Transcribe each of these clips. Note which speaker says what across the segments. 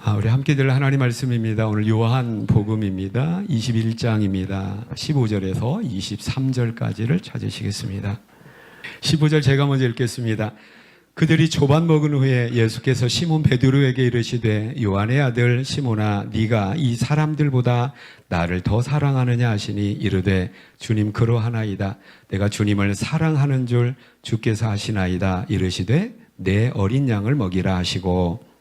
Speaker 1: 우리 함께 들 하나님 말씀입니다. 오늘 요한복음입니다. 21장입니다. 15절에서 23절까지를 찾으시겠습니다. 15절 제가 먼저 읽겠습니다. 그들이 조반 먹은 후에 예수께서 시몬 베드로에게 이르시되 요한의 아들 시몬아 네가 이 사람들보다 나를 더 사랑하느냐 하시니 이르되 주님 그러하나이다. 내가 주님을 사랑하는 줄 주께서 아시나이다. 이르시되 내 어린 양을 먹이라 하시고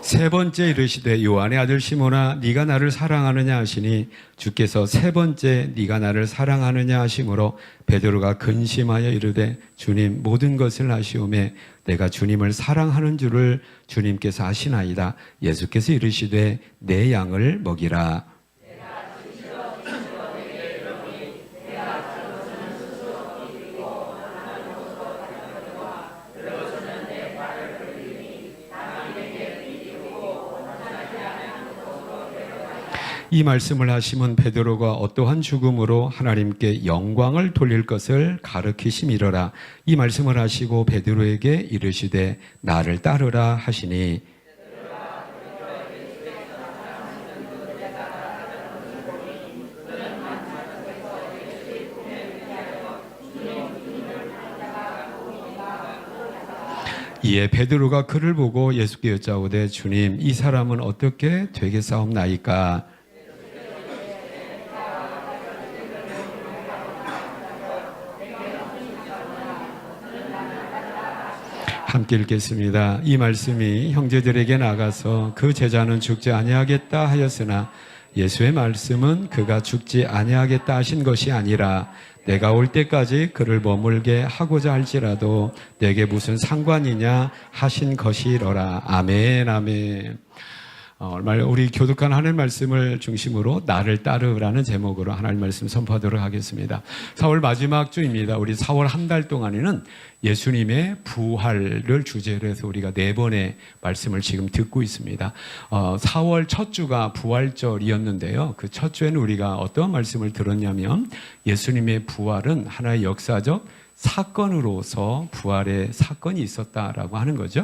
Speaker 1: 세 번째 이르시되 요한의 아들 시몬아 네가 나를 사랑하느냐 하시니 주께서 세 번째 네가 나를 사랑하느냐 하심으로 베드로가 근심하여 이르되 주님 모든 것을 아시오매 내가 주님을 사랑하는 줄을 주님께서 아시나이다. 예수께서 이르시되 내 양을 먹이라. 이 말씀을 하시면 베드로가 어떠한 죽음으로 하나님께 영광을 돌릴 것을 가르치심이로라. 이 말씀을 하시고 베드로에게 이르시되 나를 따르라 하시니 이에 베드로가 그를 보고 예수께 여짜오되 주님 이 사람은 어떻게 되겠사옵나이까? 함께 읽겠습니다. 이 말씀이 형제들에게 나가서 그 제자는 죽지 아니하겠다 하였으나 예수의 말씀은 그가 죽지 아니하겠다 하신 것이 아니라 내가 올 때까지 그를 머물게 하고자 할지라도 내게 무슨 상관이냐 하신 것이로라. 아멘 아멘. 우리 교독한 하나님 말씀을 중심으로 나를 따르라는 제목으로 하나님 말씀 선포하도록 하겠습니다. 4월 마지막 주입니다. 우리 4월 한 달 동안에는 예수님의 부활을 주제로 해서 우리가 4번의 말씀을 지금 듣고 있습니다. 4월 첫 주가 부활절이었는데요. 그 첫 주에는 우리가 어떤 말씀을 들었냐면 예수님의 부활은 하나의 역사적 사건으로서 부활의 사건이 있었다라고 하는 거죠.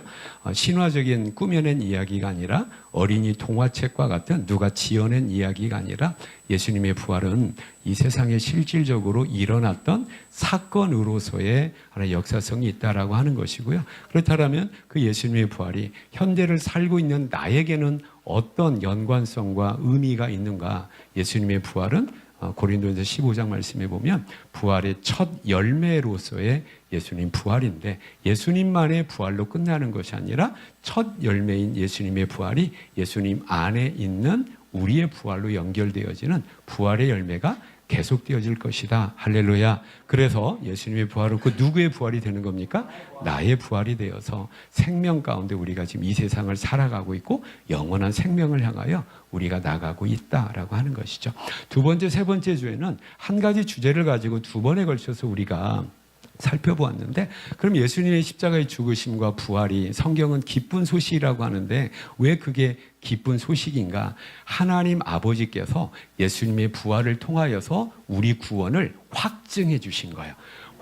Speaker 1: 신화적인 꾸며낸 이야기가 아니라 어린이 동화책과 같은 누가 지어낸 이야기가 아니라 예수님의 부활은 이 세상에 실질적으로 일어났던 사건으로서의 하나의 역사성이 있다라고 하는 것이고요. 그렇다면 그 예수님의 부활이 현대를 살고 있는 나에게는 어떤 연관성과 의미가 있는가? 예수님의 부활은 고린도전서 15장 말씀에 보면 부활의 첫 열매로서의 예수님 부활인데 예수님만의 부활로 끝나는 것이 아니라 첫 열매인 예수님의 부활이 예수님 안에 있는 우리의 부활로 연결되어지는 부활의 열매가 계속되어질 것이다. 할렐루야. 그래서 예수님의 부활은 그 누구의 부활이 되는 겁니까? 나의 부활이 되어서 생명 가운데 우리가 지금 이 세상을 살아가고 있고 영원한 생명을 향하여 우리가 나가고 있다라고 하는 것이죠. 두 번째, 세 번째 주에는 한 가지 주제를 가지고 두 번에 걸쳐서 우리가 살펴보았는데 그럼 예수님의 십자가의 죽으심과 부활이 성경은 기쁜 소식이라고 하는데 왜 그게 기쁜 소식인가? 하나님 아버지께서 예수님의 부활을 통하여서 우리 구원을 확증해 주신 거예요.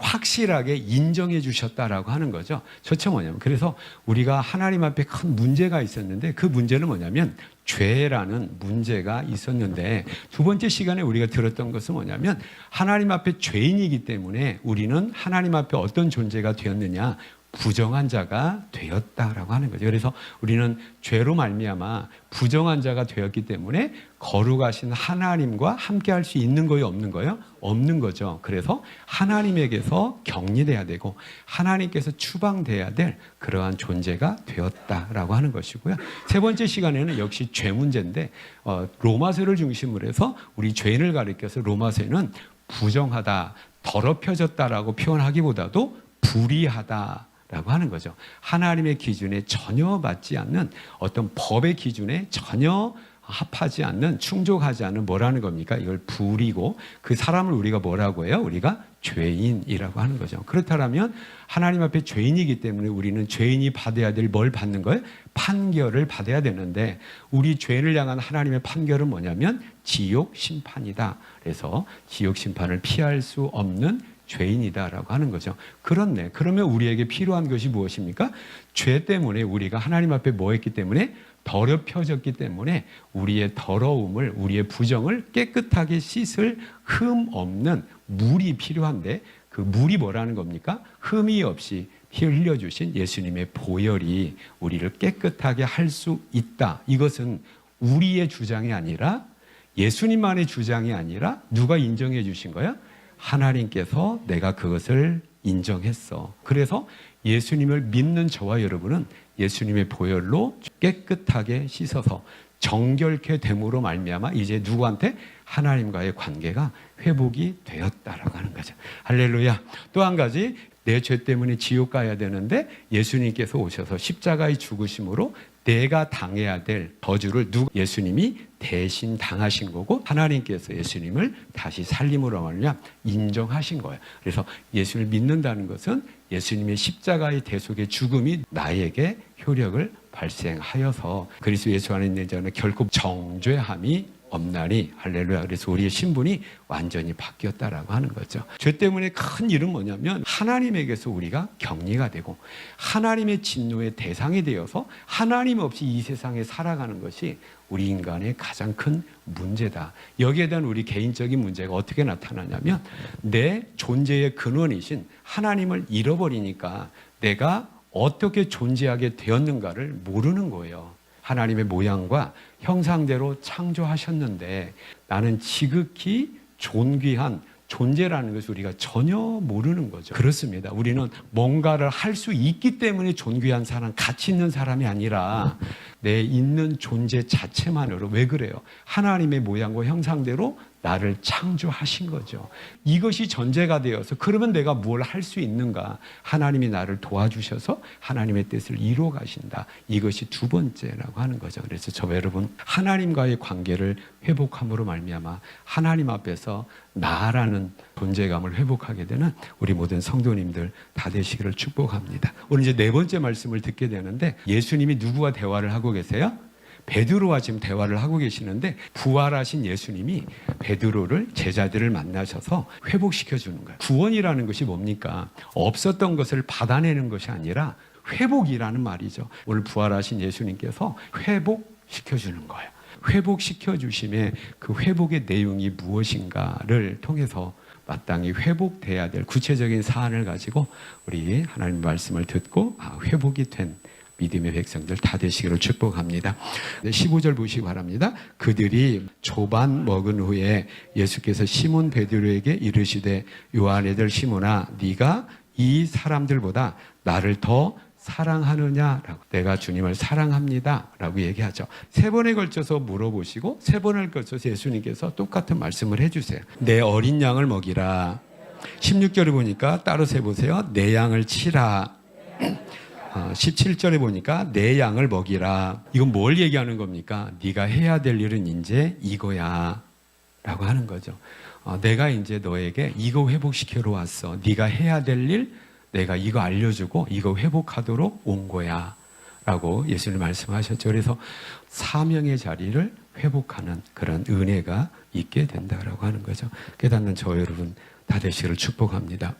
Speaker 1: 확실하게 인정해 주셨다라고 하는 거죠. 저처 뭐냐면 그래서 우리가 하나님 앞에 큰 문제가 있었는데 그 문제는 뭐냐면 죄라는 문제가 있었는데 두 번째 시간에 우리가 들었던 것은 뭐냐면 하나님 앞에 죄인이기 때문에 우리는 하나님 앞에 어떤 존재가 되었느냐? 부정한 자가 되었다라고 하는 거죠. 그래서 우리는 죄로 말미암아 부정한 자가 되었기 때문에 거룩하신 하나님과 함께 할 수 있는 거예요, 없는 거예요? 없는 거죠. 그래서 하나님에게서 격리돼야 되고 하나님께서 추방돼야 될 그러한 존재가 되었다라고 하는 것이고요. 세 번째 시간에는 역시 죄 문제인데 로마서를 중심으로 해서 우리 죄인을 가리켜서 로마서에는 부정하다, 더럽혀졌다라고 표현하기보다도 불의하다 라고 하는 거죠. 하나님의 기준에 전혀 맞지 않는 어떤 법의 기준에 전혀 합하지 않는 충족하지 않는 뭐라는 겁니까? 이걸 불이고 그 사람을 우리가 뭐라고 해요? 우리가 죄인이라고 하는 거죠. 그렇다면 하나님 앞에 죄인이기 때문에 우리는 죄인이 받아야 될 뭘 받는 거예요? 판결을 받아야 되는데 우리 죄인을 향한 하나님의 판결은 뭐냐면 지옥 심판이다. 그래서 지옥 심판을 피할 수 없는 죄인이다라고 하는 거죠. 그렇네. 그러면 우리에게 필요한 것이 무엇입니까? 죄 때문에 우리가 하나님 앞에 뭐 했기 때문에 더럽혀졌기 때문에 우리의 더러움을, 우리의 부정을 깨끗하게 씻을 흠 없는 물이 필요한데 그 물이 뭐라는 겁니까? 흠이 없이 피 흘려주신 예수님의 보혈이 우리를 깨끗하게 할 수 있다. 이것은 우리의 주장이 아니라 예수님만의 주장이 아니라 누가 인정해 주신 거야? 하나님께서 내가 그것을 인정했어. 그래서 예수님을 믿는 저와 여러분은 예수님의 보혈로 깨끗하게 씻어서 정결케 됨으로 말미암아 이제 누구한테? 하나님과의 관계가 회복이 되었다라고 하는 거죠. 할렐루야. 또 한 가지, 내 죄 때문에 지옥 가야 되는데 예수님께서 오셔서 십자가의 죽으심으로 내가 당해야 될 저주를 예수님이 대신 당하신 거고 하나님께서 예수님을 다시 살림으로 말미암아 인정하신 거예요. 그래서 예수를 믿는다는 것은 예수님의 십자가의 대속의 죽음이 나에게 효력을 발생하여서 그리스도 예수 안에 있는 자는 결코 정죄함이 없나니 할렐루야. 그래서 우리의 신분이 완전히 바뀌었다라고 하는 거죠. 죄 때문에 큰 일은 뭐냐면 하나님에게서 우리가 격리가 되고 하나님의 진노의 대상이 되어서 하나님 없이 이 세상에 살아가는 것이 우리 인간의 가장 큰 문제다. 여기에 대한 우리 개인적인 문제가 어떻게 나타나냐면 내 존재의 근원이신 하나님을 잃어버리니까 내가 어떻게 존재하게 되었는가를 모르는 거예요. 하나님의 모양과 형상대로 창조하셨는데 나는 지극히 존귀한 존재라는 것을 우리가 전혀 모르는 거죠. 그렇습니다. 우리는 뭔가를 할 수 있기 때문에 존귀한 사람, 가치 있는 사람이 아니라 내 있는 존재 자체만으로. 왜 그래요? 하나님의 모양과 형상대로 나를 창조하신 거죠. 이것이 전제가 되어서 그러면 내가 뭘 할 수 있는가? 하나님이 나를 도와주셔서 하나님의 뜻을 이루어 가신다. 이것이 두 번째라고 하는 거죠. 그래서 저 여러분 하나님과의 관계를 회복함으로 말미암아 하나님 앞에서 나라는 존재감을 회복하게 되는 우리 모든 성도님들 다 되시기를 축복합니다. 오늘 이제 네 번째 말씀을 듣게 되는데 예수님이 누구와 대화를 하고 계세요? 베드로와 지금 대화를 하고 계시는데 부활하신 예수님이 베드로를 제자들을 만나셔서 회복시켜 주는 거예요. 구원이라는 것이 뭡니까? 없었던 것을 받아내는 것이 아니라 회복이라는 말이죠. 오늘 부활하신 예수님께서 회복시켜 주는 거예요. 회복시켜 주심에 그 회복의 내용이 무엇인가를 통해서 마땅히 회복돼야 될 구체적인 사안을 가지고 우리 하나님 말씀을 듣고 회복이 된 믿음의 백성들 다 되시기를 축복합니다. 15절 보시기 바랍니다. 그들이 조반 먹은 후에 예수께서 시몬 베드로에게 이르시되 요한의 아들 시몬아 네가 이 사람들보다 나를 더 사랑하느냐라고. 내가 주님을 사랑합니다 라고 얘기하죠. 세 번에 걸쳐서 물어보시고 세 번을 걸쳐서 예수님께서 똑같은 말씀을 해주세요. 내 어린 양을 먹이라. 16절에 보니까 따로 세보세요. 내 양을 치라. 17절에 보니까 내 양을 먹이라. 이건 뭘 얘기하는 겁니까? 네가 해야 될 일은 이제 이거야 라고 하는 거죠. 내가 이제 너에게 이거 회복시키러 왔어. 네가 해야 될 일 내가 이거 알려주고 이거 회복하도록 온 거야 라고 예수님 말씀하셨죠. 그래서 사명의 자리를 회복하는 그런 은혜가 있게 된다라고 하는 거죠. 깨닫는 저 여러분 다 되시기를 축복합니다.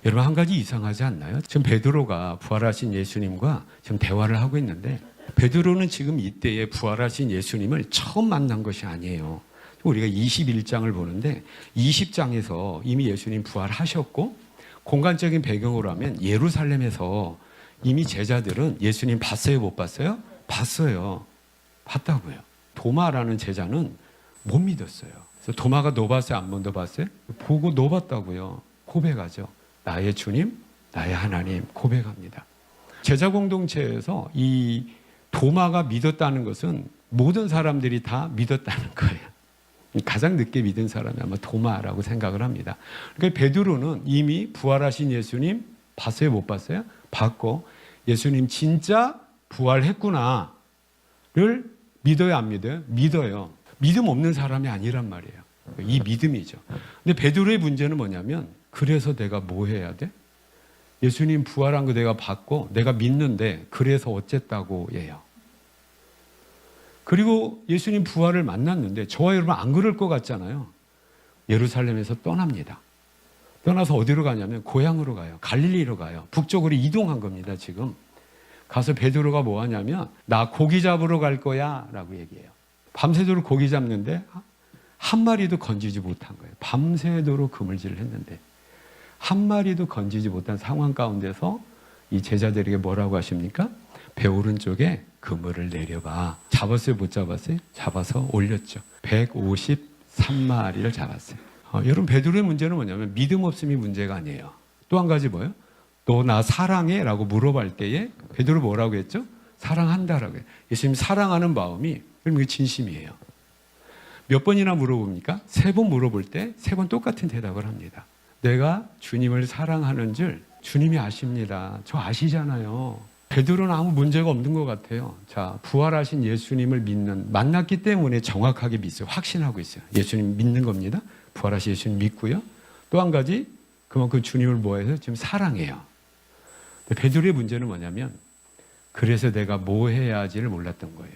Speaker 1: 여러분 한 가지 이상하지 않나요? 지금 베드로가 부활하신 예수님과 지금 대화를 하고 있는데 베드로는 지금 이때에 부활하신 예수님을 처음 만난 것이 아니에요. 우리가 21장을 보는데 20장에서 이미 예수님 부활하셨고 공간적인 배경으로 하면 예루살렘에서 이미 제자들은 예수님 봤어요? 못 봤어요? 봤어요. 봤다고요. 도마라는 제자는 못 믿었어요. 그래서 도마가 너 봤어요? 안 너 봤어요? 보고 너 봤다고요. 고백하죠. 나의 주님, 나의 하나님 고백합니다. 제자 공동체에서 이 도마가 믿었다는 것은 모든 사람들이 다 믿었다는 거예요. 가장 늦게 믿은 사람이 아마 도마라고 생각을 합니다. 그러니까 베드로는 이미 부활하신 예수님 봤어요? 못 봤어요? 봤고 예수님 진짜 부활했구나를 믿어요? 안 믿어요? 믿어요. 믿음 없는 사람이 아니란 말이에요. 이 믿음이죠. 근데 베드로의 문제는 뭐냐면 그래서 내가 뭐 해야 돼? 예수님 부활한 거 내가 받고 내가 믿는데 그래서 어쨌다고 해요. 그리고 예수님 부활을 만났는데 저와 여러분 안 그럴 것 같잖아요. 예루살렘에서 떠납니다. 떠나서 어디로 가냐면 고향으로 가요. 갈릴리로 가요. 북쪽으로 이동한 겁니다. 지금 가서 베드로가 뭐 하냐면 나 고기 잡으러 갈 거야 라고 얘기해요. 밤새도록 고기 잡는데 한 마리도 건지지 못한 거예요. 밤새도록 그물질을 했는데 한 마리도 건지지 못한 상황 가운데서 이 제자들에게 뭐라고 하십니까? 배 오른쪽에 그물을 내려봐. 잡았어요? 못 잡았어요? 잡아서 올렸죠. 153마리를 잡았어요. 여러분, 베드로의 문제는 뭐냐면 믿음 없음이 문제가 아니에요. 또 한 가지 뭐예요? 너 나 사랑해? 라고 물어볼 때에 베드로 뭐라고 했죠? 사랑한다라고 해요. 예수님 사랑하는 마음이 그럼 이게 진심이에요. 몇 번이나 물어봅니까? 3번 물어볼 때 3번 똑같은 대답을 합니다. 내가 주님을 사랑하는 줄 주님이 아십니다. 저 아시잖아요. 베드로는 아무 문제가 없는 것 같아요. 자, 부활하신 예수님을 만났기 때문에 정확하게 믿어요. 확신하고 있어요. 예수님 믿는 겁니다. 부활하신 예수님 믿고요. 또 한 가지, 그만큼 주님을 뭐해서 지금 사랑해요. 베드로의 문제는 뭐냐면 그래서 내가 뭐 해야지를 몰랐던 거예요.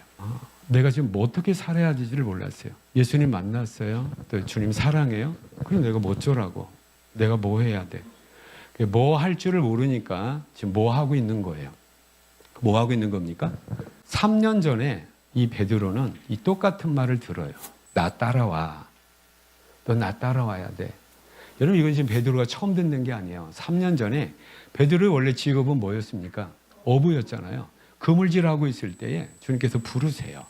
Speaker 1: 내가 지금 뭐 어떻게 살아야 되지를 몰랐어요. 예수님 만났어요. 또 주님 사랑해요. 그럼 내가 뭐 어쩌라고. 내가 뭐 해야 돼. 뭐 할 줄을 모르니까 지금 뭐 하고 있는 거예요. 뭐 하고 있는 겁니까? 3년 전에 이 베드로는 이 똑같은 말을 들어요. 나 따라와. 너 나 따라와야 돼. 여러분, 이건 지금 베드로가 처음 듣는 게 아니에요. 3년 전에 베드로의 원래 직업은 뭐였습니까? 어부였잖아요. 그물질하고 있을 때에 주님께서 부르세요.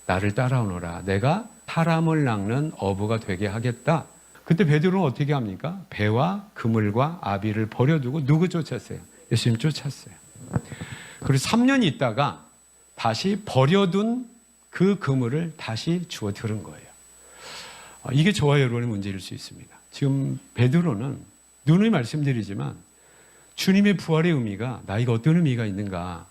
Speaker 1: 나를 따라오너라. 내가 사람을 낚는 어부가 되게 하겠다. 그때 베드로는 어떻게 합니까? 배와 그물과 아비를 버려두고 누구 쫓았어요? 예수님 쫓았어요. 그리고 3년 있다가 다시 버려둔 그 그물을 다시 주워 들은 거예요. 이게 저와 여러분의 문제일 수 있습니다. 지금 베드로는 누누이 말씀드리지만 주님의 부활의 의미가 나에게 어떤 의미가 있는가?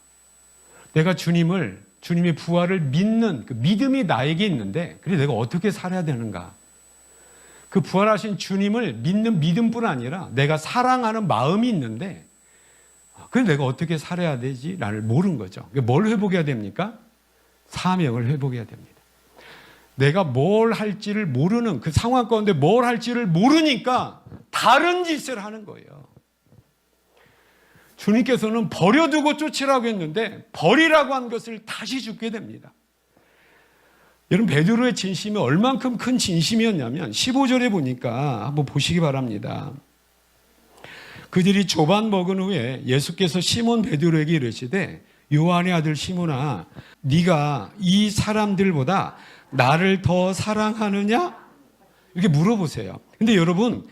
Speaker 1: 내가 주님의 부활을 믿는 그 믿음이 나에게 있는데 그래 내가 어떻게 살아야 되는가? 그 부활하신 주님을 믿는 믿음뿐 아니라 내가 사랑하는 마음이 있는데 그래 내가 어떻게 살아야 되지? 나를 모르는 거죠. 뭘 회복해야 됩니까? 사명을 회복해야 됩니다. 내가 뭘 할지를 모르는 그 상황 가운데 뭘 할지를 모르니까 다른 짓을 하는 거예요. 주님께서는 버려두고 쫓으라고 했는데 버리라고 한 것을 다시 죽게 됩니다. 여러분, 베드로의 진심이 얼만큼 큰 진심이었냐면 15절에 보니까 한번 보시기 바랍니다. 그들이 조반 먹은 후에 예수께서 시몬 베드로에게 이르시되 요한의 아들 시몬아 네가 이 사람들보다 나를 더 사랑하느냐? 이렇게 물어보세요. 근데 여러분,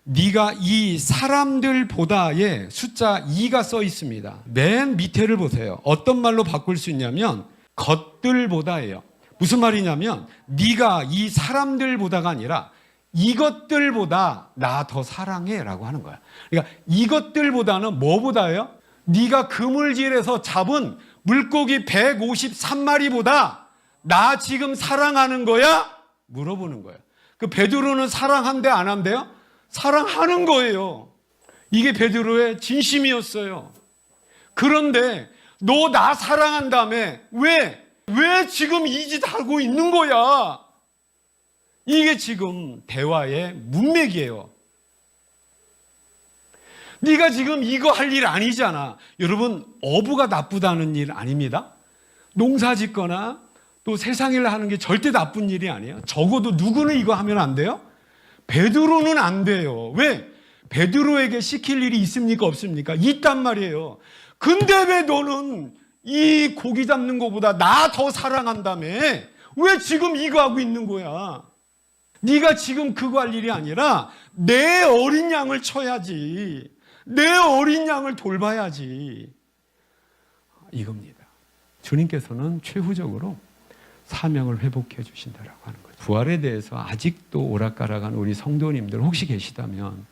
Speaker 1: 네가 이 사람들보다의 숫자 2가 써 있습니다. 맨 밑에를 보세요. 어떤 말로 바꿀 수 있냐면 것들보다예요. 무슨 말이냐면 네가 이 사람들보다가 아니라 이것들보다 나 더 사랑해 라고 하는 거야. 그러니까 이것들보다는 뭐보다예요? 네가 그물질에서 잡은 물고기 153마리보다 나 지금 사랑하는 거야? 물어보는 거예요. 그 베드로는 사랑한대 안 한대요? 사랑하는 거예요. 이게 베드로의 진심이었어요. 그런데 너 나 사랑한다며 왜 지금 이 짓 하고 있는 거야? 이게 지금 대화의 문맥이에요. 네가 지금 이거 할 일 아니잖아. 여러분, 어부가 나쁘다는 일 아닙니다. 농사 짓거나 또 세상 일을 하는 게 절대 나쁜 일이 아니에요. 적어도 누구는 이거 하면 안 돼요? 베드로는 안 돼요. 왜? 베드로에게 시킬 일이 있습니까? 없습니까? 있단 말이에요. 근데 왜 너는 이 고기 잡는 것보다 나 더 사랑한다며? 왜 지금 이거 하고 있는 거야? 네가 지금 그거 할 일이 아니라 내 어린 양을 쳐야지. 내 어린 양을 돌봐야지. 이겁니다. 주님께서는 최후적으로 사명을 회복해 주신다라고 하는 거예요. 부활에 대해서 아직도 오락가락한 우리 성도님들 혹시 계시다면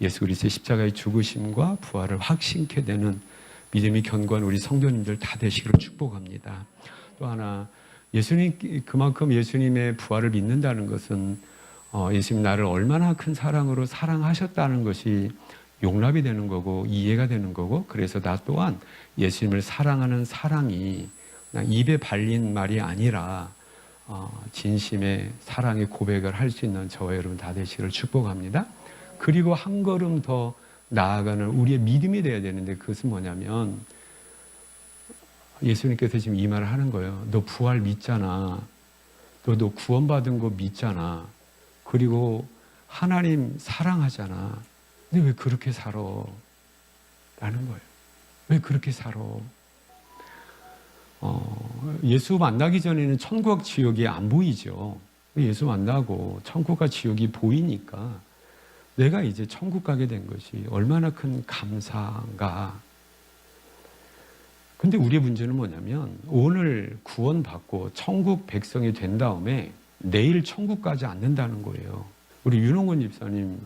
Speaker 1: 예수 그리스도의 십자가의 죽으심과 부활을 확신케 되는 믿음이 견고한 우리 성도님들 다 되시기를 축복합니다. 또 하나, 그만큼 예수님의 부활을 믿는다는 것은 예수님 나를 얼마나 큰 사랑으로 사랑하셨다는 것이 용납이 되는 거고 이해가 되는 거고, 그래서 나 또한 예수님을 사랑하는 사랑이 그냥 입에 발린 말이 아니라 진심의 사랑의 고백을 할 수 있는 저와 여러분 다 되시기를 축복합니다. 그리고 한 걸음 더 나아가는 우리의 믿음이 돼야 되는데, 그것은 뭐냐면 예수님께서 지금 이 말을 하는 거예요. 너 부활 믿잖아. 너 구원받은 거 믿잖아. 그리고 하나님 사랑하잖아. 근데 왜 그렇게 살아? 라는 거예요. 왜 그렇게 살아? 예수 만나기 전에는 천국 지옥이 안 보이죠. 예수 만나고 천국과 지옥이 보이니까 내가 이제 천국 가게 된 것이 얼마나 큰 감사인가. 근데 우리의 문제는 뭐냐면 오늘 구원받고 천국 백성이 된 다음에 내일 천국 가지 않는다는 거예요. 우리 윤홍근 집사님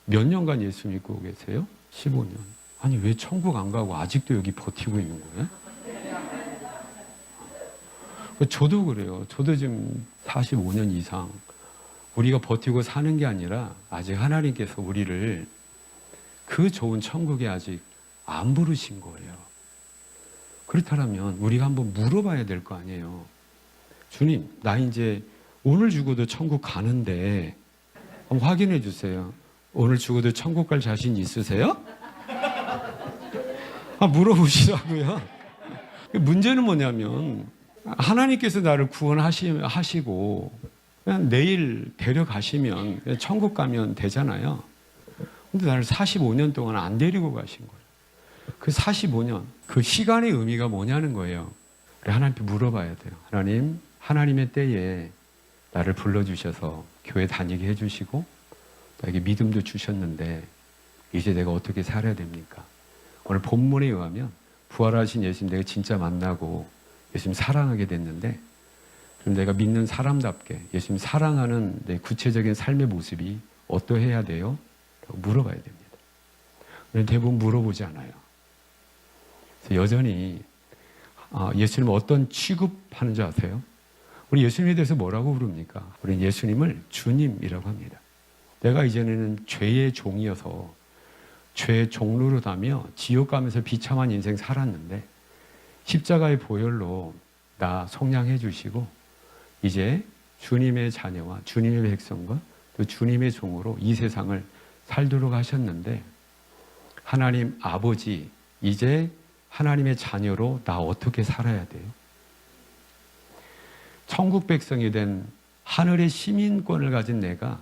Speaker 1: 몇 년간 예수 믿고 계세요? 15년. 아니 왜 천국 안 가고 아직도 여기 버티고 있는 거예요? 저도 그래요. 저도 지금 45년 이상 우리가 버티고 사는 게 아니라 아직 하나님께서 우리를 그 좋은 천국에 아직 안 부르신 거예요. 그렇다면 우리가 한번 물어봐야 될 거 아니에요. 주님, 나 이제 오늘 죽어도 천국 가는데 한번 확인해 주세요. 오늘 죽어도 천국 갈 자신 있으세요? 물어보시라고요. 문제는 뭐냐면 하나님께서 나를 구원하시고 그냥 내일 데려가시면 천국 가면 되잖아요. 근데 나를 45년 동안 안 데리고 가신 거예요. 그 45년, 그 시간의 의미가 뭐냐는 거예요. 우리 하나님께 물어봐야 돼요. 하나님, 하나님의 때에 나를 불러주셔서 교회 다니게 해주시고 나에게 믿음도 주셨는데 이제 내가 어떻게 살아야 됩니까? 오늘 본문에 의하면 부활하신 예수님 내가 진짜 만나고 예수님 사랑하게 됐는데, 그럼 내가 믿는 사람답게 예수님 사랑하는 내 구체적인 삶의 모습이 어떠해야 돼요? 라고 물어봐야 됩니다. 대부분 물어보지 않아요. 그래서 여전히 예수님 어떤 취급하는 줄 아세요? 우리 예수님에 대해서 뭐라고 부릅니까? 우리는 예수님을 주님이라고 합니다. 내가 이전에는 죄의 종이어서 죄의 종로로 다며 지옥 가면서 비참한 인생 살았는데 십자가의 보혈로 나 속량해 주시고 이제 주님의 자녀와 주님의 백성과 또 주님의 종으로 이 세상을 살도록 하셨는데, 하나님 아버지, 이제 하나님의 자녀로 나 어떻게 살아야 돼요? 천국 백성이 된 하늘의 시민권을 가진 내가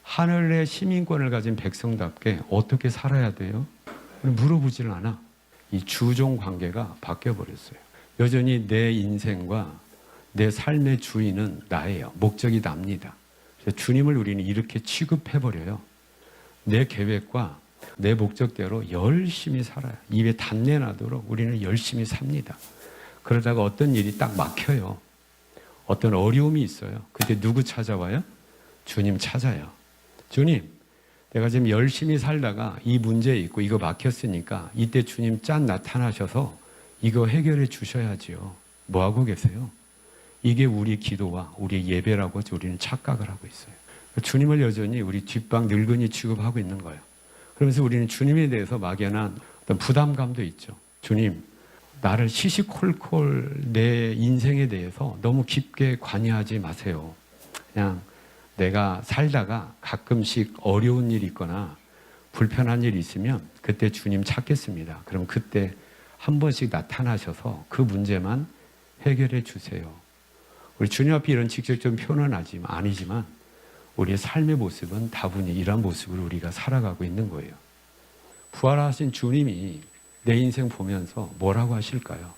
Speaker 1: 하늘의 시민권을 가진 백성답게 어떻게 살아야 돼요? 물어보지는 않아. 이 주종 관계가 바뀌어버렸어요. 여전히 내 인생과 내 삶의 주인은 나예요. 목적이 납니다. 그래서 주님을 우리는 이렇게 취급해버려요. 내 계획과 내 목적대로 열심히 살아요. 입에 단내 나도록 우리는 열심히 삽니다. 그러다가 어떤 일이 딱 막혀요. 어떤 어려움이 있어요. 그때 누구 찾아와요? 주님 찾아요. 주님, 내가 지금 열심히 살다가 이 문제 있고 이거 막혔으니까 이때 주님 짠 나타나셔서 이거 해결해 주셔야지요. 뭐 하고 계세요? 이게 우리 기도와 우리 예배라고 우리는 착각을 하고 있어요. 주님을 여전히 우리 뒷방 늙은이 취급하고 있는 거예요. 그러면서 우리는 주님에 대해서 막연한 어떤 부담감도 있죠. 주님, 나를 시시콜콜 내 인생에 대해서 너무 깊게 관여하지 마세요. 그냥 내가 살다가 가끔씩 어려운 일이 있거나 불편한 일이 있으면 그때 주님 찾겠습니다. 그럼 그때 한 번씩 나타나셔서 그 문제만 해결해 주세요. 우리 주님 앞에 이런 직접적인 표현은 아니지만 우리의 삶의 모습은 다분히 이런 모습으로 우리가 살아가고 있는 거예요. 부활하신 주님이 내 인생 보면서 뭐라고 하실까요?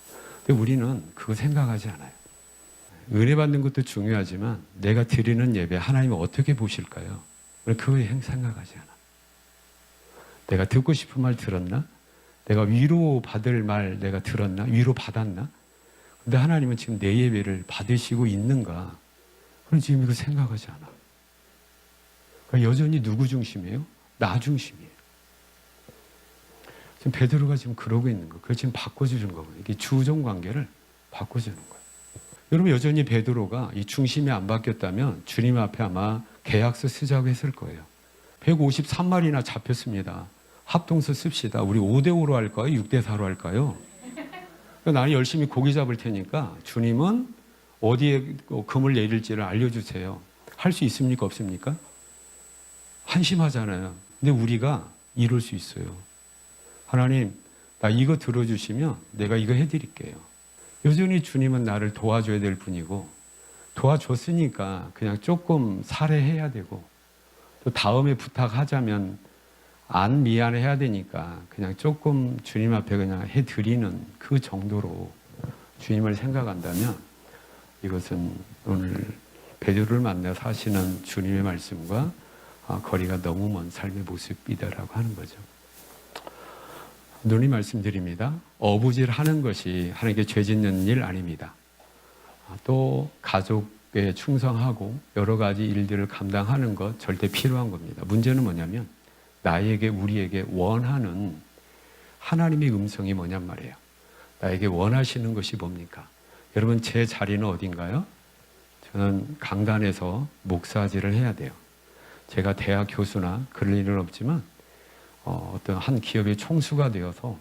Speaker 1: 근데 우리는 그거 생각하지 않아요. 은혜 받는 것도 중요하지만 내가 드리는 예배 하나님은 어떻게 보실까요? 그거에 생각하지 않아. 내가 듣고 싶은 말 들었나? 내가 위로받을 말 내가 들었나? 위로받았나? 근데 하나님은 지금 내 예배를 받으시고 있는가? 그럼 지금 이거 생각하지 않아. 그러니까 여전히 누구 중심이에요? 나 중심이에요. 지금 베드로가 지금 그러고 있는 거예요. 그걸 지금 바꿔주는 거거든요. 이게 주종 관계를 바꿔주는 거예요. 여러분 여전히 베드로가 이 중심이 안 바뀌었다면 주님 앞에 아마 계약서 쓰자고 했을 거예요. 153마리나 잡혔습니다. 합동서 씁시다. 우리 5대5로 할까요? 6대4로 할까요? 나는 열심히 고기 잡을 테니까 주님은 어디에 금을 내릴지를 알려주세요. 할 수 있습니까? 없습니까? 한심하잖아요. 근데 우리가 이룰 수 있어요. 하나님, 나 이거 들어주시면 내가 이거 해드릴게요. 여전히 주님은 나를 도와줘야 될 뿐이고, 도와줬으니까 그냥 조금 살해해야 되고, 또 다음에 부탁하자면 안 미안해야 되니까 그냥 조금 주님 앞에 그냥 해드리는 그 정도로 주님을 생각한다면 이것은 오늘 베드로를 만나서 하시는 주님의 말씀과 거리가 너무 먼 삶의 모습이다라고 하는 거죠. 눈이 말씀드립니다. 어부질하는 것이 하나님께 죄 짓는 일 아닙니다. 또 가족에 충성하고 여러 가지 일들을 감당하는 것 절대 필요한 겁니다. 문제는 뭐냐면 나에게 우리에게 원하는 하나님의 음성이 뭐냔 말이에요. 나에게 원하시는 것이 뭡니까? 여러분 제 자리는 어딘가요? 저는 강단에서 목사질을 해야 돼요. 제가 대학 교수나 그럴 일은 없지만 어떤 한 기업의 총수가 되어서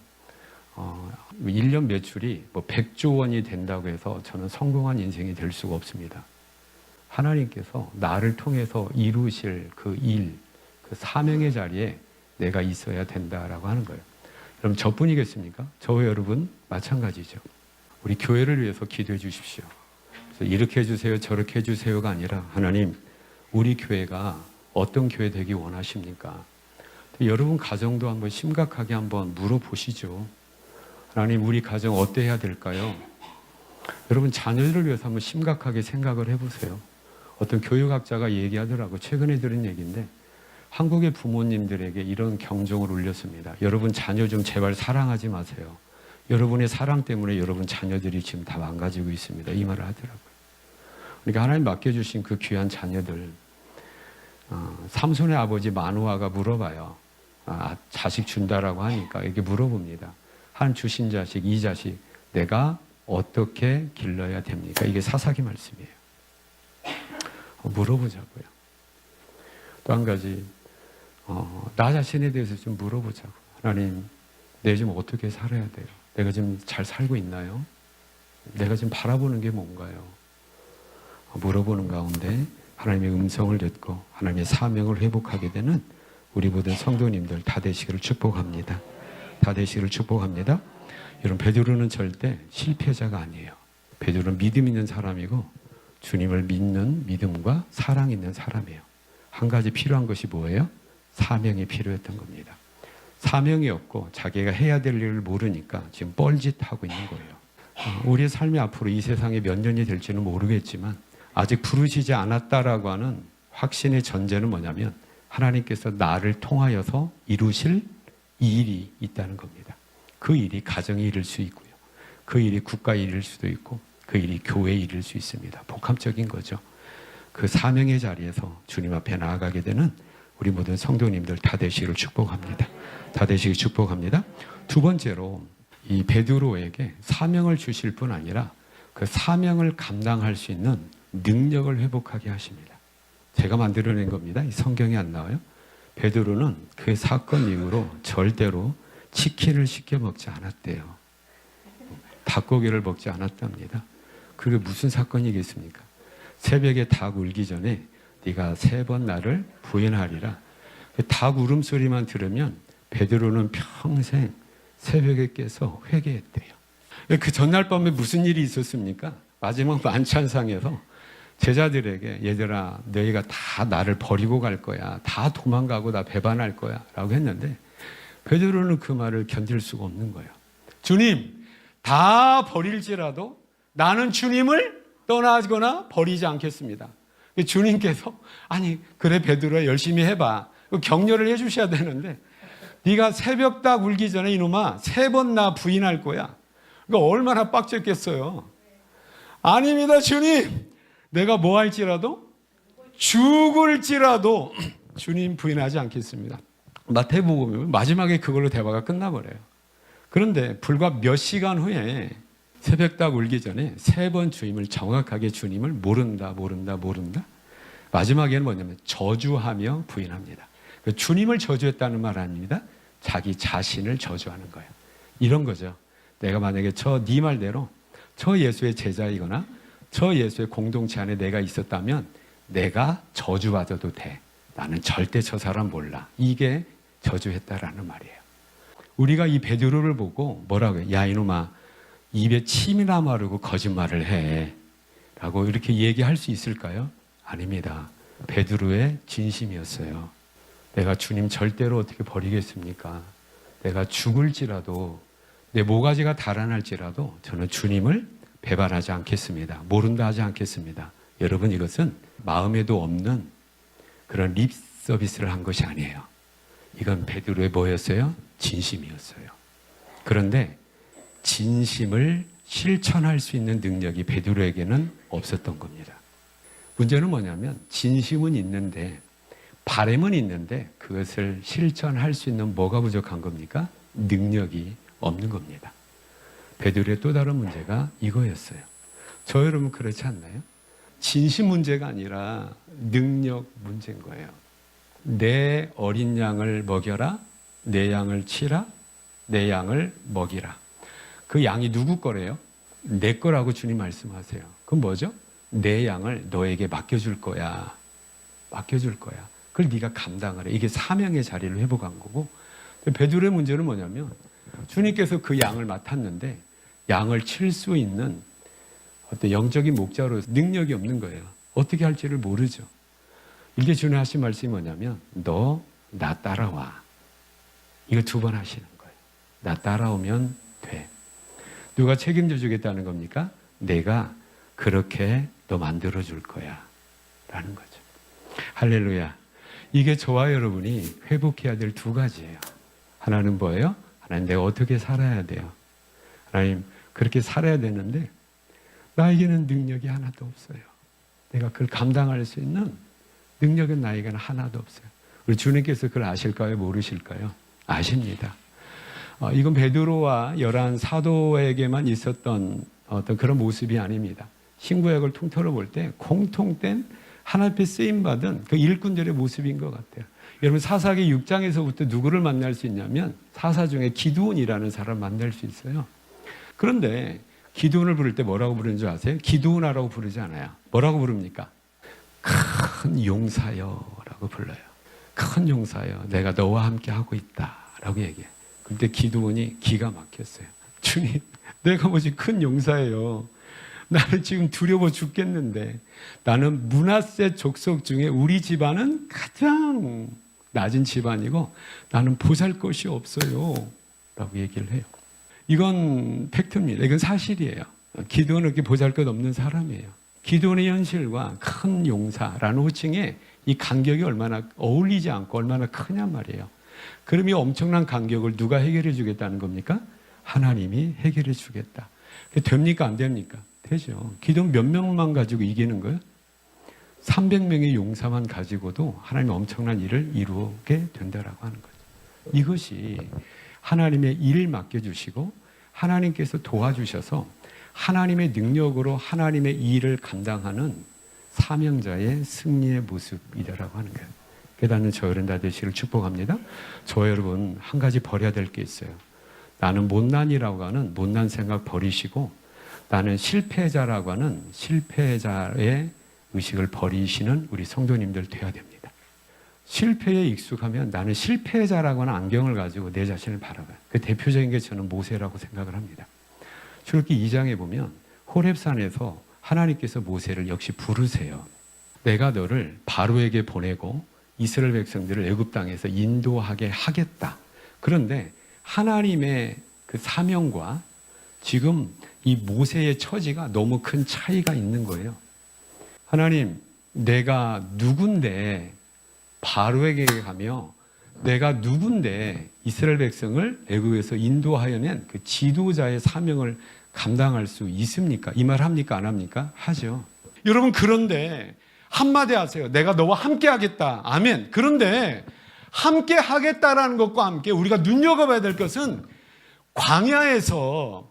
Speaker 1: 1년 매출이 뭐 100조 원이 된다고 해서 저는 성공한 인생이 될 수가 없습니다. 하나님께서 나를 통해서 이루실 그 일, 그 사명의 자리에 내가 있어야 된다라고 하는 거예요. 그럼 저뿐이겠습니까? 저와 여러분 마찬가지죠. 우리 교회를 위해서 기도해 주십시오. 그래서 이렇게 해주세요, 저렇게 해주세요가 아니라 하나님, 우리 교회가 어떤 교회 되기 원하십니까? 여러분 가정도 한번 심각하게 한번 물어보시죠. 하나님, 우리 가정 어때야 될까요? 여러분 자녀들을 위해서 한번 심각하게 생각을 해보세요. 어떤 교육학자가 얘기하더라고. 최근에 들은 얘기인데 한국의 부모님들에게 이런 경종을 울렸습니다. 여러분 자녀 좀 제발 사랑하지 마세요. 여러분의 사랑 때문에 여러분 자녀들이 지금 다 망가지고 있습니다. 이 말을 하더라고요. 그러니까 하나님 맡겨주신 그 귀한 자녀들, 삼손의 아버지 마누아가 물어봐요. 자식 준다라고 하니까 이렇게 물어봅니다. 한 주신 자식, 이 자식 내가 어떻게 길러야 됩니까? 이게 사사기 말씀이에요. 물어보자고요. 또 한 가지 나 자신에 대해서 좀 물어보자고. 하나님, 내가 지금 어떻게 살아야 돼요? 내가 지금 잘 살고 있나요? 내가 지금 바라보는 게 뭔가요? 물어보는 가운데 하나님의 음성을 듣고 하나님의 사명을 회복하게 되는 우리 모든 성도님들 다 되시기를 축복합니다. 다 되시기를 축복합니다. 여러분 베드로는 절대 실패자가 아니에요. 베드로는 믿음 있는 사람이고 주님을 믿는 믿음과 사랑 있는 사람이에요. 한 가지 필요한 것이 뭐예요? 사명이 필요했던 겁니다. 사명이 없고 자기가 해야 될 일을 모르니까 지금 뻘짓하고 있는 거예요. 우리의 삶이 앞으로 이 세상에 몇 년이 될지는 모르겠지만 아직 부르시지 않았다라고 하는 확신의 전제는 뭐냐면 하나님께서 나를 통하여서 이루실 이 일이 있다는 겁니다. 그 일이 가정의 일일 수 있고요. 그 일이 국가의 일일 수도 있고 그 일이 교회의 일일 수 있습니다. 복합적인 거죠. 그 사명의 자리에서 주님 앞에 나아가게 되는 우리 모든 성도님들 다 되시기를 축복합니다. 다 되시기를 축복합니다. 두 번째로 이 베드로에게 사명을 주실 뿐 아니라 그 사명을 감당할 수 있는 능력을 회복하게 하십니다. 제가 만들어낸 겁니다. 이 성경에 안 나와요. 베드로는 그 사건 이후로 절대로 치킨을 시켜 먹지 않았대요. 닭고기를 먹지 않았답니다. 그게 무슨 사건이겠습니까? 새벽에 닭 울기 전에 네가 3번 나를 부인하리라. 닭 울음소리만 들으면 베드로는 평생 새벽에 깨서 회개했대요. 그 전날 밤에 무슨 일이 있었습니까? 마지막 만찬상에서 제자들에게 얘들아 너희가 다 나를 버리고 갈 거야. 다 도망가고 나 배반할 거야 라고 했는데 베드로는 그 말을 견딜 수가 없는 거예요. 주님 다 버릴지라도 나는 주님을 떠나거나 버리지 않겠습니다. 주님께서 아니 그래 베드로야 열심히 해봐. 격려를 해주셔야 되는데 네가 새벽 딱 울기 전에 이놈아 3번 나 부인할 거야. 그러니까 얼마나 빡쳤겠어요. 아닙니다 주님. 내가 뭐 할지라도 죽을지라도 주님 부인하지 않겠습니다. 마태복음은 마지막에 그걸로 대화가 끝나버려요. 그런데 불과 몇 시간 후에 새벽 딱 울기 전에 3번 주임을 정확하게 주님을 모른다. 마지막에는 뭐냐면 저주하며 부인합니다. 주님을 저주했다는 말 아닙니다. 자기 자신을 저주하는 거예요. 이런 거죠. 내가 만약에 네 말대로 저 예수의 제자이거나 저 예수의 공동체 안에 내가 있었다면 내가 저주받아도 돼. 나는 절대 저 사람 몰라. 이게 저주했다라는 말이에요. 우리가 이 베드로를 보고 뭐라고 해요? 야 이놈아, 입에 침이나 마르고 거짓말을 해 라고 이렇게 얘기할 수 있을까요? 아닙니다. 베드로의 진심이었어요. 내가 주님 절대로 어떻게 버리겠습니까? 내가 죽을지라도 내 모가지가 달아날지라도 저는 주님을 배반하지 않겠습니다. 모른다 하지 않겠습니다. 여러분, 이것은 마음에도 없는 그런 립 서비스를 한 것이 아니에요. 이건 베드로의 뭐였어요? 진심이었어요. 그런데 진심을 실천할 수 있는 능력이 베드로에게는 없었던 겁니다. 문제는 뭐냐면 진심은 있는데, 바람은 있는데 그것을 실천할 수 있는 뭐가 부족한 겁니까? 능력이 없는 겁니다. 베드로의 또 다른 문제가 이거였어요. 저 여러분 그렇지 않나요? 진심 문제가 아니라 능력 문제인 거예요. 내 어린 양을 먹여라, 내 양을 치라, 내 양을 먹이라. 그 양이 누구 거래요? 내 거라고 주님 말씀하세요. 그건 뭐죠? 내 양을 너에게 맡겨줄 거야. 맡겨줄 거야. 그걸 네가 감당하래. 이게 사명의 자리를 회복한 거고, 베드로의 문제는 뭐냐면 주님께서 그 양을 맡았는데 양을 칠 수 있는 어떤 영적인 목자로 능력이 없는 거예요. 어떻게 할지를 모르죠. 이게 주님 하신 말씀이 뭐냐면 너 나 따라와. 이거 2번 하시는 거예요. 나 따라오면 돼. 누가 책임져 주겠다는 겁니까? 내가 그렇게 너 만들어 줄 거야 라는 거죠. 할렐루야. 이게 저와 여러분이 회복해야 될 2가지예요. 하나는 뭐예요? 하나님, 내가 어떻게 살아야 돼요? 하나님, 그렇게 살아야 되는데 나에게는 능력이 하나도 없어요. 내가 그걸 감당할 수 있는 능력은 나에게는 하나도 없어요. 우리 주님께서 그걸 아실까요? 모르실까요? 아십니다. 이건 베드로와 11 사도에게만 있었던 어떤 그런 모습이 아닙니다. 신구약을 통틀어 볼 때 공통된 하나님 앞에 쓰임받은 그 일꾼들의 모습인 것 같아요. 여러분, 사사기 6장에서부터 누구를 만날 수 있냐면 사사 중에 기드온이라는 사람을 만날 수 있어요. 그런데 기드온을 부를 때 뭐라고 부르는 줄 아세요? 기드온아라고 부르지 않아요. 뭐라고 부릅니까? 큰 용사여 라고 불러요. 큰 용사여, 내가 너와 함께 하고 있다 라고 얘기해요. 그때 기드온이 기가 막혔어요. 주님, 내가 뭐지 큰 용사예요. 나는 지금 두려워 죽겠는데, 나는 므낫세 족속 중에 우리 집안은 가장 낮은 집안이고 나는 보잘것이 없어요 라고 얘기를 해요. 이건 팩트입니다. 이건 사실이에요. 기드온은 그렇게 보잘것 없는 사람이에요. 기드온의 현실과 큰 용사라는 호칭에 이 간격이 얼마나 어울리지 않고 얼마나 크냔 말이에요. 그럼 이 엄청난 간격을 누가 해결해 주겠다는 겁니까? 하나님이 해결해 주겠다. 됩니까? 안 됩니까? 되죠. 기도는 몇 명만 가지고 이기는 거예요? 300명의 용사만 가지고도 하나님이 엄청난 일을 이루게 된다라고 하는 거죠. 이것이 하나님의 일을 맡겨주시고 하나님께서 도와주셔서 하나님의 능력으로 하나님의 일을 감당하는 사명자의 승리의 모습이다라고 하는 거예요. 깨닫는 저 여러분 다 되시기를 축복합니다. 저 여러분, 한 가지 버려야 될 게 있어요. 나는 못난이라고 하는 못난 생각 버리시고 나는 실패자라고 하는 실패자의 의식을 버리시는 우리 성도님들 되어야 됩니다. 실패에 익숙하면 나는 실패자라고 하는 안경을 가지고 내 자신을 바라봐요. 그 대표적인 게 저는 모세라고 생각을 합니다. 출애굽기 2장에 보면 호렙산에서 하나님께서 모세를 역시 부르세요. 내가 너를 바로에게 보내고 이스라엘 백성들을 애굽 땅에서 인도하게 하겠다. 그런데 하나님의 그 사명과 지금 이 모세의 처지가 너무 큰 차이가 있는 거예요. 하나님, 내가 누군데 바로에게 가며 내가 누군데 이스라엘 백성을 애굽에서 인도하여낸 그 지도자의 사명을 감당할 수 있습니까? 이 말 합니까? 안 합니까? 하죠. 여러분, 그런데 한마디 하세요. 내가 너와 함께 하겠다. 아멘. 그런데 함께 하겠다라는 것과 함께 우리가 눈여겨봐야 될 것은 광야에서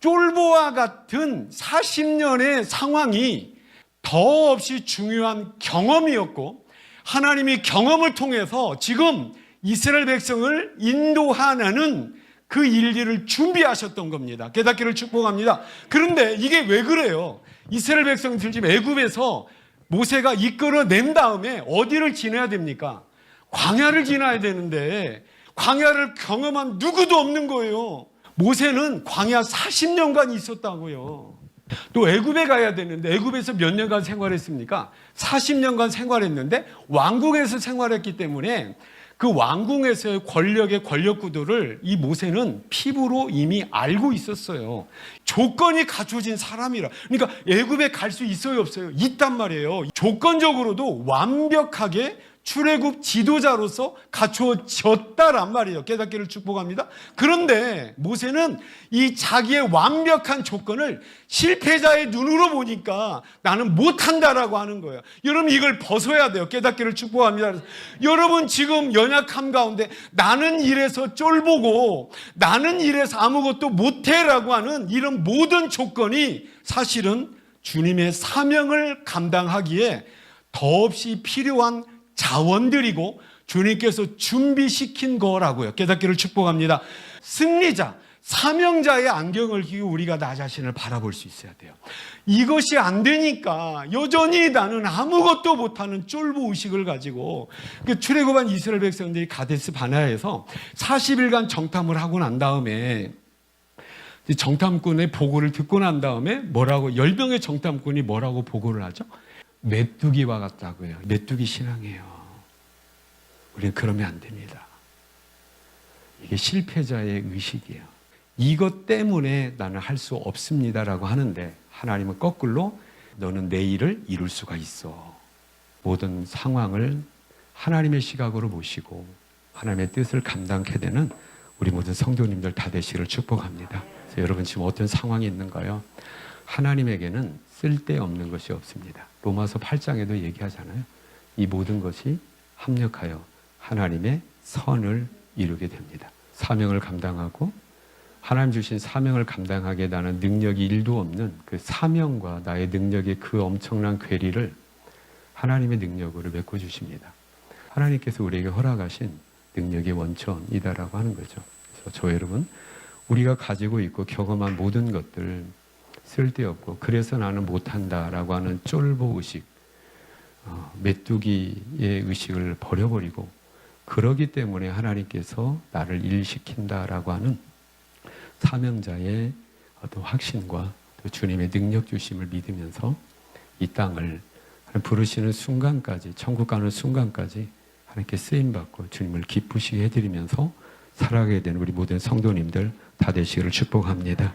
Speaker 1: 쫄보와 같은 40년의 상황이 더없이 중요한 경험이었고, 하나님이 경험을 통해서 지금 이스라엘 백성을 인도하는 그 일들을 준비하셨던 겁니다. 깨닫기를 축복합니다. 그런데 이게 왜 그래요? 이스라엘 백성들 지금 애굽에서 모세가 이끌어낸 다음에 어디를 지나야 됩니까? 광야를 지나야 되는데 광야를 경험한 누구도 없는 거예요. 모세는 광야 40년간 있었다고요. 또 애굽에 가야 되는데 애굽에서 몇 년간 생활했습니까? 40년간 생활했는데 왕궁에서 생활했기 때문에 그 왕궁에서의 권력의 권력 구도를 이 모세는 피부로 이미 알고 있었어요. 조건이 갖춰진 사람이라. 그러니까 애굽에 갈 수 있어요, 없어요? 있단 말이에요. 조건적으로도 완벽하게 출애굽 지도자로서 갖추어졌다란 말이에요. 깨닫기를 축복합니다. 그런데 모세는 이 자기의 완벽한 조건을 실패자의 눈으로 보니까 나는 못한다라고 하는 거예요. 여러분 이걸 벗어야 돼요. 깨닫기를 축복합니다. 여러분 지금 연약함 가운데 나는 이래서 쫄보고 나는 이래서 아무것도 못해라고 하는 이런 모든 조건이 사실은 주님의 사명을 감당하기에 더없이 필요한 자원들이고 주님께서 준비시킨 거라고요. 깨닫기를 축복합니다. 승리자, 사명자의 안경을 끼고 우리가 나 자신을 바라볼 수 있어야 돼요. 이것이 안 되니까 여전히 나는 아무것도 못하는 쫄보 의식을 가지고 출애굽한 이스라엘 백성들이 가데스 바네아에서 40일간 정탐을 하고 난 다음에 정탐꾼의 보고를 듣고 난 다음에 뭐라고 10명의 정탐꾼이 뭐라고 보고를 하죠? 메뚜기와 같다고요. 메뚜기 신앙이에요. 우리는 그러면 안 됩니다. 이게 실패자의 의식이에요. 이것 때문에 나는 할 수 없습니다라고 하는데 하나님은 거꾸로 너는 내 일을 이룰 수가 있어. 모든 상황을 하나님의 시각으로 보시고 하나님의 뜻을 감당하게 되는 우리 모든 성도님들 다 되시기를 축복합니다. 그래서 여러분 지금 어떤 상황이 있는가요? 하나님에게는 쓸데없는 것이 없습니다. 로마서 8장에도 얘기하잖아요. 이 모든 것이 합력하여 하나님의 선을 이루게 됩니다. 사명을 감당하고 하나님 주신 사명을 감당하게 나는 능력이 1도 없는 그 사명과 나의 능력의 그 엄청난 괴리를 하나님의 능력으로 메꿔주십니다. 하나님께서 우리에게 허락하신 능력의 원천이다라고 하는 거죠. 그래서 저 여러분, 우리가 가지고 있고 경험한 모든 것들 쓸데없고 그래서 나는 못한다라고 하는 쫄보 의식, 메뚜기의 의식을 버려버리고 그러기 때문에 하나님께서 나를 일시킨다라고 하는 사명자의 어떤 확신과 또 주님의 능력 주심을 믿으면서 이 땅을 부르시는 순간까지, 천국 가는 순간까지 하나님께 쓰임받고 주님을 기쁘시게 해드리면서 살아가게 되는 우리 모든 성도님들 다 되시기를 축복합니다.